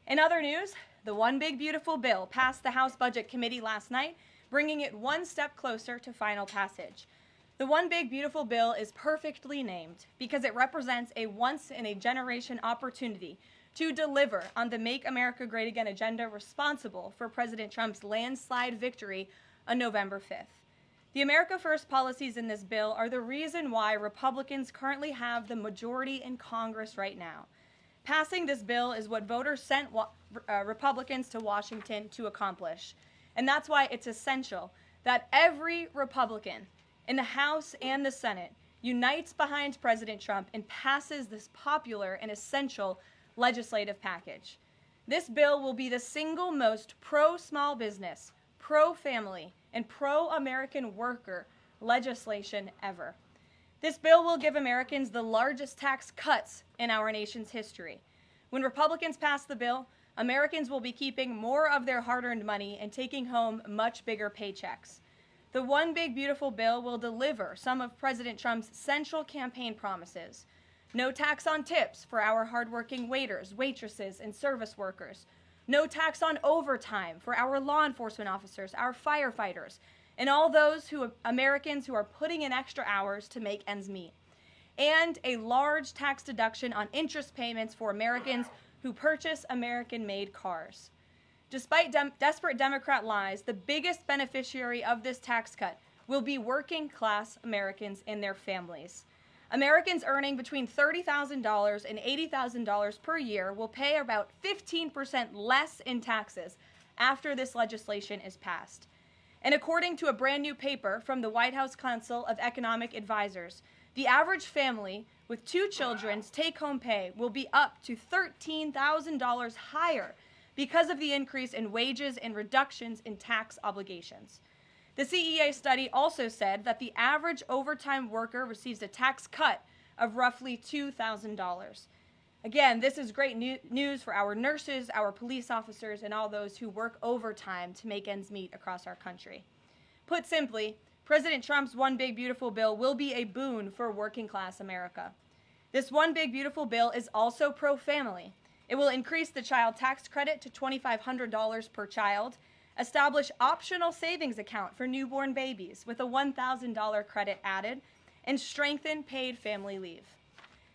In other news, the One Big Beautiful Bill passed the House Budget Committee last night, bringing it one step closer to final passage. The One Big Beautiful Bill is perfectly named because it represents a once-in-a-generation opportunity to deliver on the Make America Great Again agenda responsible for President Trump's landslide victory on November 5th. The America First policies in this bill are the reason why Republicans currently have the majority in Congress right now. Passing this bill is what voters sent Republicans to Washington to accomplish. And that's why it's essential that every Republican in the House and the Senate unites behind President Trump and passes this popular and essential legislative package. This bill will be the single most pro-small business, pro-family, and pro-American worker legislation ever. This bill will give Americans the largest tax cuts in our nation's history. When Republicans pass the bill, Americans will be keeping more of their hard-earned money and taking home much bigger paychecks. The One Big Beautiful Bill will deliver some of President Trump's central campaign promises. No tax on tips for our hardworking waiters, waitresses, and service workers. No tax on overtime for our law enforcement officers, our firefighters, and all those Americans who are putting in extra hours to make ends meet. And a large tax deduction on interest payments for Americans who purchase American-made cars. Despite desperate Democrat lies, the biggest beneficiary of this tax cut will be working-class Americans and their families. Americans earning between $30,000 and $80,000 per year will pay about 15% less in taxes after this legislation is passed. And according to a brand new paper from the White House Council of Economic Advisors, the average family with 2 children's take-home pay will be up to $13,000 higher because of the increase in wages and reductions in tax obligations. The CEA study also said that the average overtime worker receives a tax cut of roughly $2,000. Again, this is great news for our nurses, our police officers, and all those who work overtime to make ends meet across our country. Put simply, President Trump's One Big Beautiful Bill will be a boon for working-class America. This One Big Beautiful Bill is also pro-family. It will increase the child tax credit to $2,500 per child, establish optional savings account for newborn babies with a $1,000 credit added, and strengthen paid family leave.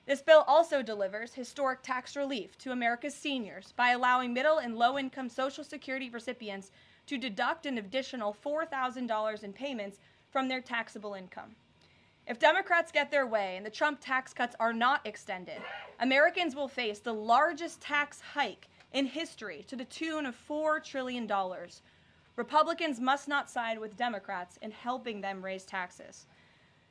This bill also delivers historic tax relief to America's seniors by allowing middle and low-income Social Security recipients to deduct an additional $4,000 in payments from their taxable income. If Democrats get their way and the Trump tax cuts are not extended, Americans will face the largest tax hike in history to the tune of $4 trillion. Republicans must not side with Democrats in helping them raise taxes.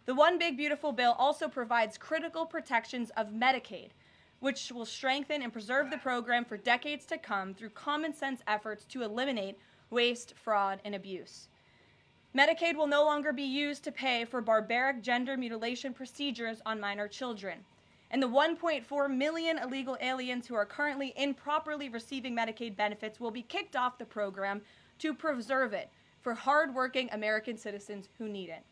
The One Big Beautiful Bill also provides critical protections of Medicaid, which will strengthen and preserve the program for decades to come through common sense efforts to eliminate waste, fraud, and abuse. Medicaid will no longer be used to pay for barbaric gender mutilation procedures on minor children. And the 1.4 million illegal aliens who are currently improperly receiving Medicaid benefits will be kicked off the program to preserve it for hardworking American citizens who need it.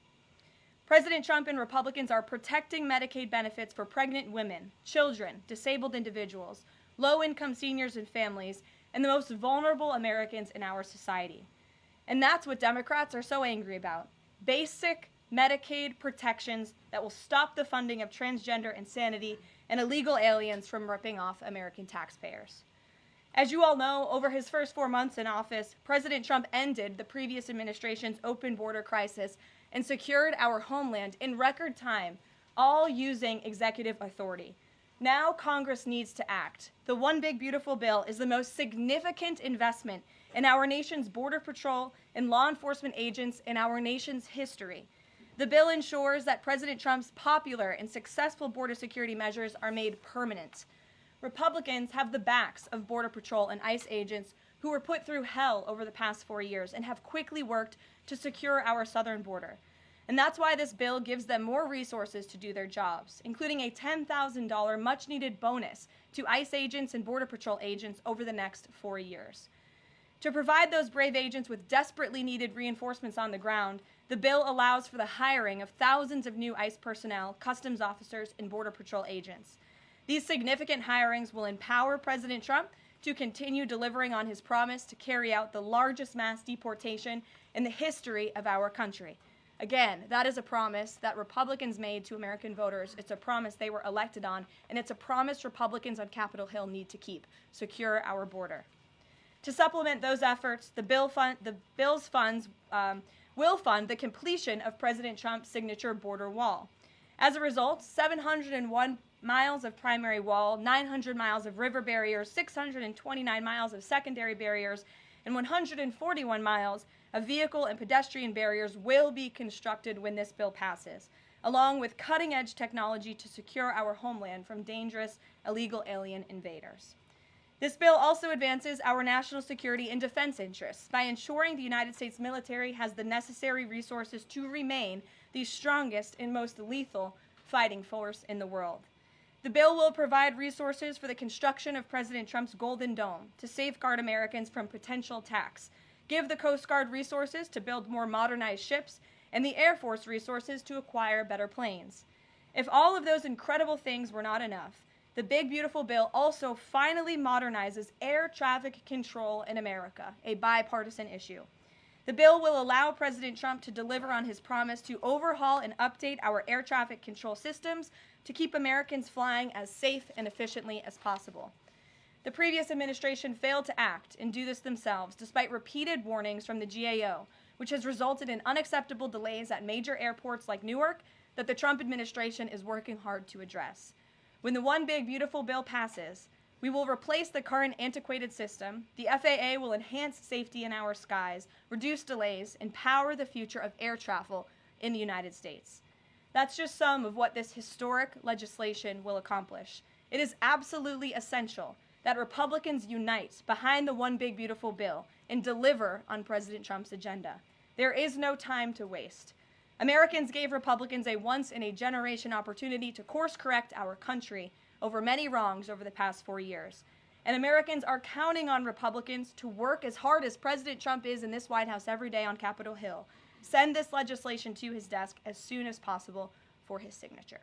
President Trump and Republicans are protecting Medicaid benefits for pregnant women, children, disabled individuals, low-income seniors and families, and the most vulnerable Americans in our society. And that's what Democrats are so angry about. Basic Medicaid protections that will stop the funding of transgender insanity and illegal aliens from ripping off American taxpayers. As you all know, over his first 4 months in office, President Trump ended the previous administration's open border crisis and secured our homeland in record time, all using executive authority. Now Congress needs to act. The One Big Beautiful Bill is the most significant investment in our nation's border patrol and law enforcement agents in our nation's history. The bill ensures that President Trump's popular and successful border security measures are made permanent. Republicans have the backs of Border Patrol and ICE agents who were put through hell over the past 4 years and have quickly worked to secure our southern border. And that's why this bill gives them more resources to do their jobs, including a $10,000 much-needed bonus to ICE agents and Border Patrol agents over the next 4 years. To provide those brave agents with desperately needed reinforcements on the ground, the bill allows for the hiring of thousands of new ICE personnel, customs officers, and Border Patrol agents. These significant hirings will empower President Trump to continue delivering on his promise to carry out the largest mass deportation in the history of our country. Again, that is a promise that Republicans made to American voters. It's a promise they were elected on, and it's a promise Republicans on Capitol Hill need to keep: secure our border. To supplement those efforts, the bill's funds will fund the completion of President Trump's signature border wall. As a result, 701 miles of primary wall, 900 miles of river barriers, 629 miles of secondary barriers, and 141 miles of vehicle and pedestrian barriers will be constructed when this bill passes, along with cutting-edge technology to secure our homeland from dangerous illegal alien invaders. This bill also advances our national security and defense interests by ensuring the United States military has the necessary resources to remain the strongest and most lethal fighting force in the world. The bill will provide resources for the construction of President Trump's Golden Dome to safeguard Americans from potential attacks, give the Coast Guard resources to build more modernized ships, and the Air Force resources to acquire better planes. If all of those incredible things were not enough, the big, beautiful bill also finally modernizes air traffic control in America, a bipartisan issue. The bill will allow President Trump to deliver on his promise to overhaul and update our air traffic control systems to keep Americans flying as safe and efficiently as possible. The previous administration failed to act and do this themselves, despite repeated warnings from the GAO, which has resulted in unacceptable delays at major airports like Newark that the Trump administration is working hard to address. When the One Big Beautiful bill passes, we will replace the current antiquated system, the FAA will enhance safety in our skies, reduce delays, and power the future of air travel in the United States. That's just some of what this historic legislation will accomplish. It is absolutely essential that Republicans unite behind the One Big Beautiful bill and deliver on President Trump's agenda. There is no time to waste. Americans gave Republicans a once-in-a-generation opportunity to course-correct our country over many wrongs over the past 4 years. And Americans are counting on Republicans to work as hard as President Trump is in this White House every day on Capitol Hill. Send this legislation to his desk as soon as possible for his signature.